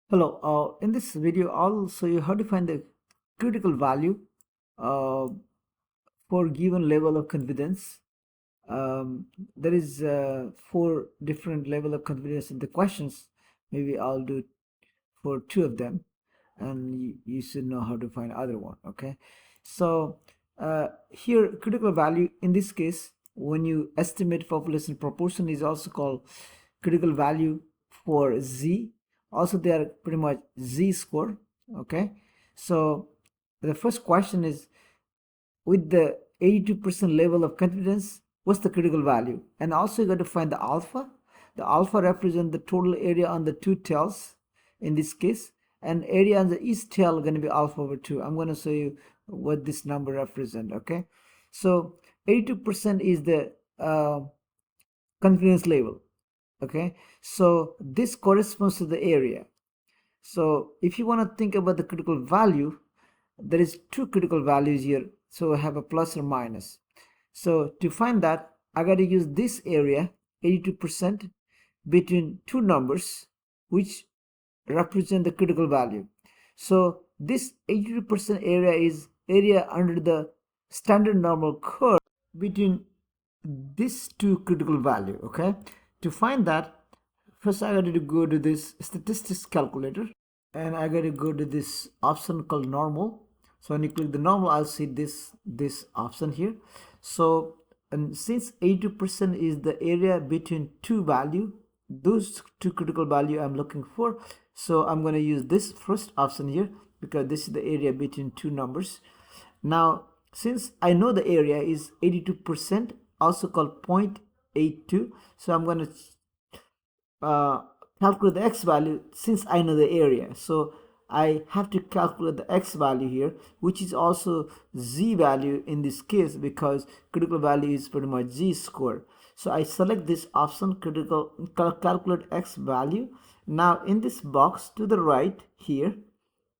Hello, in this video, I'll show you how to find the critical value uh, for given level of confidence. There is four different level of confidence in the questions. Maybe I'll do for two of them, and you should know how to find other one. Okay, so here critical value in this case, when you estimate population proportion, is also called critical value for z. Also they are pretty much z score. Okay, so the first question is, with the 82% level of confidence, what's the critical value? And also you got to find the alpha. The alpha represents the total area on the two tails in this case, and area on the each tail going to be alpha over 2. I'm going to show you what this number represent. Okay, so 82% is the confidence level. Okay, so this corresponds to the area. So if you want to think about the critical value, there is two critical values here, so I have a plus or minus. So to find that, I got to use this area 82% between two numbers which represent the critical value. So this 82% area is area under the standard normal curve between these two critical value. Okay, to find that, first I got to go to this statistics calculator, and I got to go to this option called normal. So when you click the normal, I'll see this option here. So, and since 82% is the area between two value, those two critical value I'm looking for, so I'm going to use this first option here because this is the area between two numbers. Now since I know the area is 82%, also called 0.82, so I'm going to calculate the x value since I know the area. So I have to calculate the x value here, which is also z value in this case because critical value is pretty much z squared. So I select this option, critical calculate x value. Now in this box to the right here,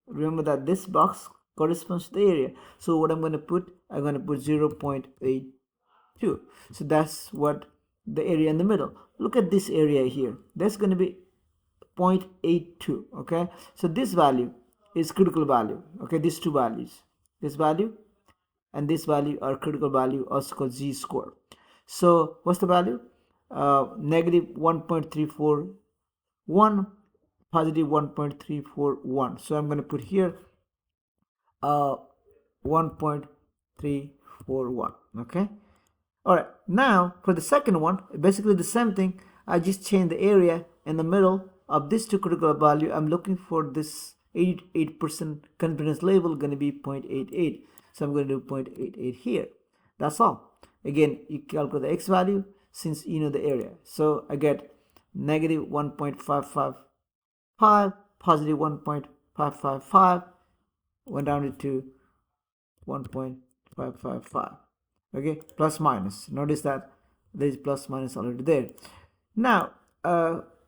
remember that this box corresponds to the area. So what I'm going to put, 0.82. So that's what the area in the middle. Look at this area here. That's going to be 0.82. Okay, so this value is critical value. Okay, these two values, this value and this value, are critical value, also called z score. So what's the value? Negative 1.341, positive 1.341. So I'm going to put here 1.341. Okay, all right, now for the second one, basically the same thing. I just change the area in the middle of this two critical value. I'm looking for this 88% confidence level, going to be 0.88. So I'm going to do 0.88 here. That's all. Again, you calculate the x value since you know the area. So I get negative 1.555, positive 1.555, went down to 1.555. Okay, plus minus. Notice that there is plus minus already there. Now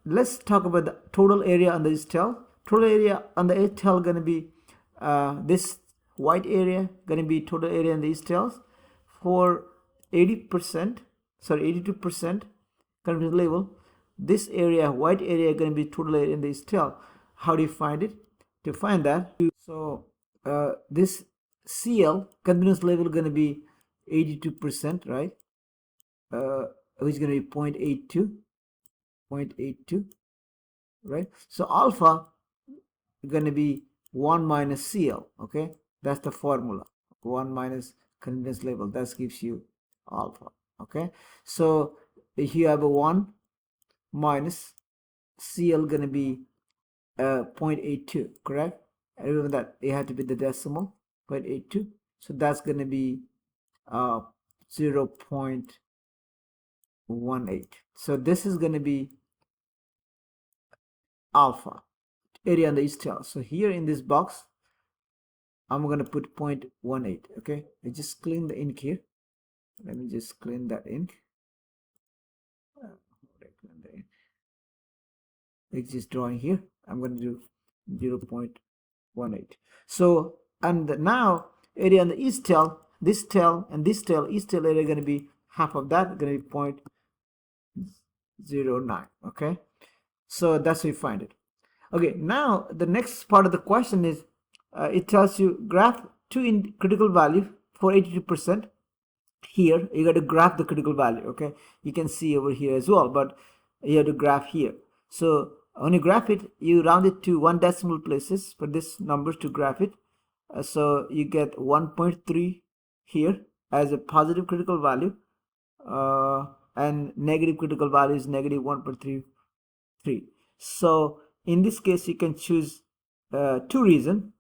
let's talk about the total area on the each tail. Total area on the each tail going to be this white area, going to be total area on the each tails for 80%, sorry, 82% confidence level. This area, white area, going to be total area in the each tail. How do you find it? To find that, so this CL confidence level going to be 82%, right? Which is going to be 0.82, right? So alpha is going to be 1 minus CL. Okay, that's the formula. 1 minus confidence level, that gives you alpha. Okay, so if you have a 1 minus CL going to be 0.82, correct? And remember that it had to be the decimal, 0.82. So that's going to be 0.18. So this is going to be alpha, area on the each tail. So here in this box, I'm going to put 0.18. Okay, I just clean the ink here. Let me just clean that ink. It's just drawing here. I'm going to do 0.18. So, and now area on the east tail, this tail and this tail, east tail area going to be half of that, going to be 0.09. Okay, so that's how you find it. Okay, now the next part of the question is it tells you graph two in critical value for 82%. Here you got to graph the critical value. Okay, you can see over here as well, but you have to graph here. So when you graph it, you round it to 1 decimal places for this number to graph it. So you get 1.3 here as a positive critical value, and negative critical value is negative 1.33. So in this case you can choose two reasons.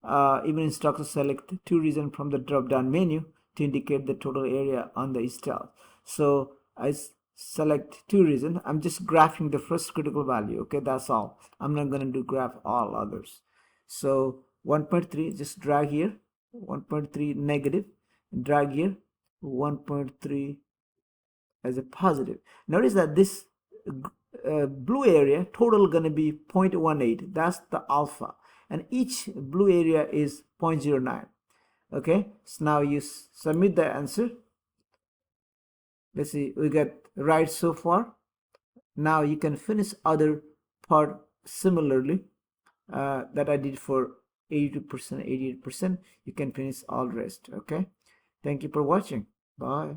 Even instructors select two regions from the drop down menu to indicate the total area on the style. So I select two regions. I'm just graphing the first critical value. Okay, that's all. I'm not going to do graph all others. So 1.3, just drag here. 1.3 negative, drag here. 1.3 as a positive. Notice that this blue area total gonna be 0.18. That's the alpha, and each blue area is 0.09. Okay, so now you submit the answer. Let's see, we got right so far. Now you can finish other part similarly that I did for 82%, 88%. You can finish all rest. Okay, thank you for watching. Bye.